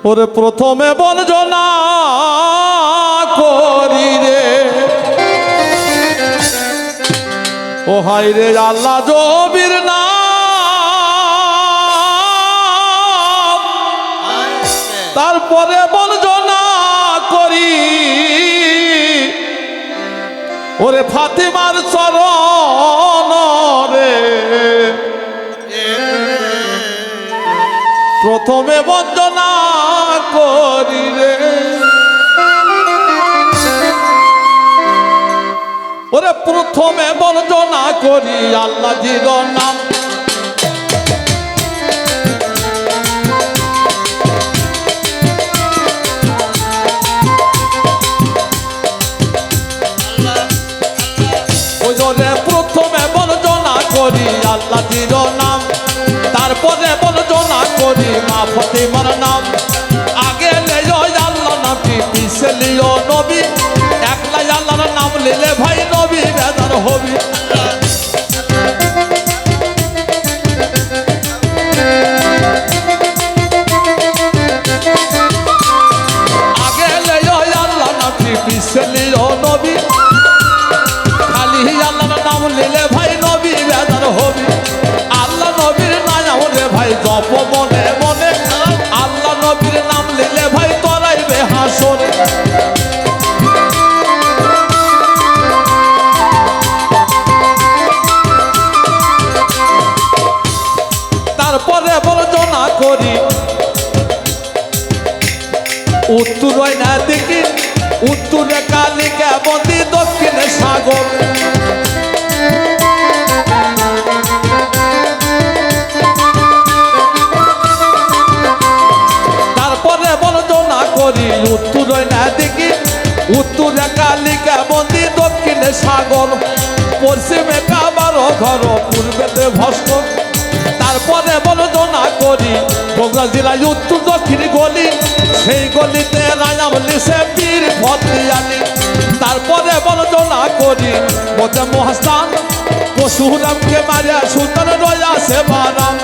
ওরে প্রথমে বঞ্চনা করি রে ও হাই রে আল্লাহ জবির নাম, তারপরে বঞ্চনা করি ওরে ফাতিমার চরণ রে। প্রথমে বঞ্চনা করি রে ওরে প্রথমে বঞ্চনা করি আল্লাহ জির নাম। ওই জন্য প্রথমে বঞ্চনা করি আল্লাহ জির নাম, তারপরে বঞ্চনা করি মা ফাতিমার নাম। আগে লেও আল্লাহ নামটি পিছে লিও নবী, একলাই আল্লাহর নাম নিলে ভাই নবী বেদার হবি। আগে লেও আল্লাহ নামটি পিছে লিও নবী, খালি আল্লাহর নাম নিলে ভাই নবী বেদার হবি। আল্লাহ নবীর নাম রে ভাই জপ মনে মনে, আল্লাহ নবীর নাম নিলে ভাই তরাইবে হাসর। তারপরে বঞ্চনা করি উত্তর না দিকে, উত্তরে কালিকা বন্দি দক্ষিণে সাগর। তারপরে বঞ্চনা করি উত্তর না দিকে, উত্তরে কালিকা বন্দি দক্ষিণে সাগর। পশ্চিমে কাবার ঘর পূর্বেতে ভাস্কর। তারপরে বঞ্চনা করি বগুড়া জেলায় উত্তর দক্ষিণ গলি, সেই গলিতে রায়াম লিসে পীর ফতিয়ালি। তারপরে বঞ্চনা করি মধ্যে মহাস্থান, পশুরামকে মারিয়া সুলতান রয়াছে বারাম।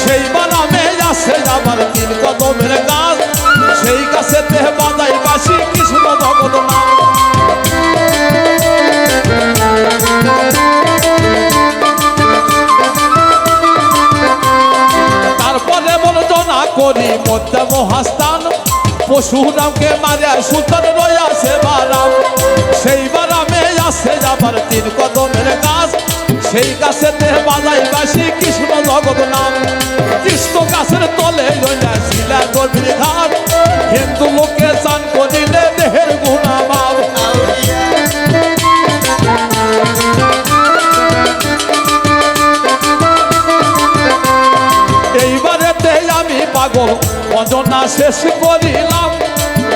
সেই বারামে আছে আমার তিন কদমের গাছ, সেই গাছেতে বাজাই বাসি কৃষ্ণ জগৎ নাম। তারপরে বঞ্চনা করি মধ্যে মহাস্থান, পশুরামকে মারিয়া সুলতান রয়াছে বারাম। সেই বারামে আছে আমার তিন কদমের গাছ, সেই গাছেতে বাজাই বাসি কৃষ্ণ জগৎ নাম। কৃষ্ণ গাছের তলে শিলা গভীর ঘাট, হিন্দু লোকে চান করিলে দেহের গুণা মাপ। এইবারেতে আমি পাগল বঞ্চনা শেষ করিলাম,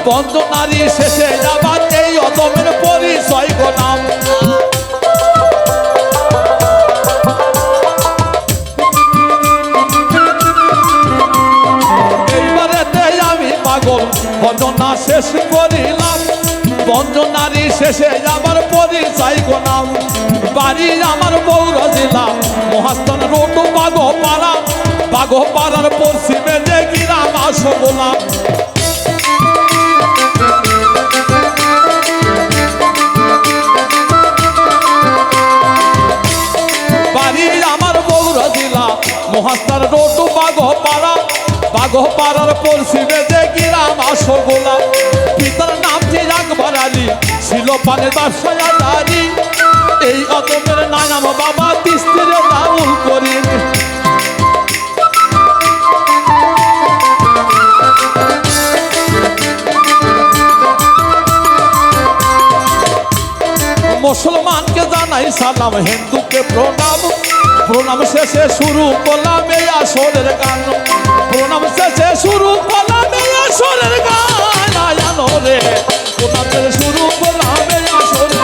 বঞ্চনারই শেষে যাবার এই অদমের পরিচয় গোলাম। এইবারেতে আমি পাগল বঞ্চনা শেষ করিলাম, বঞ্চনারই শেষে যাবার পরিচয় গোলাম। বাড়ি আমার বগুড়া জেলা মহাস্থান রোড বাগোপাড়া, বাগোপাড়ার পশ্চিমে যে গ্রাম আশগোলা। বাড়ি আমার বগুড়া জেলা মহাস্থান রোড বাগোপাড়া, বাগোপাড়ার পশ্চিমে যে গ্রাম আশগোলা। পিতার নাম যে আকবর আলী, ছিল পানের ব্যবসায়ী। এই অদমের নাম বাবা তিস্তিরে দাউল করিম। মুসলমানকে জানাই সালাম, হিন্দুকে প্রণাম। প্রণাম শেষে শুরু করলাম এই আসরের গান, প্রণাম শেষে শুরু করলাম এই আসরের গান। আয়ানো রে প্রণাম শেষে শুরু করলাম এই আসরের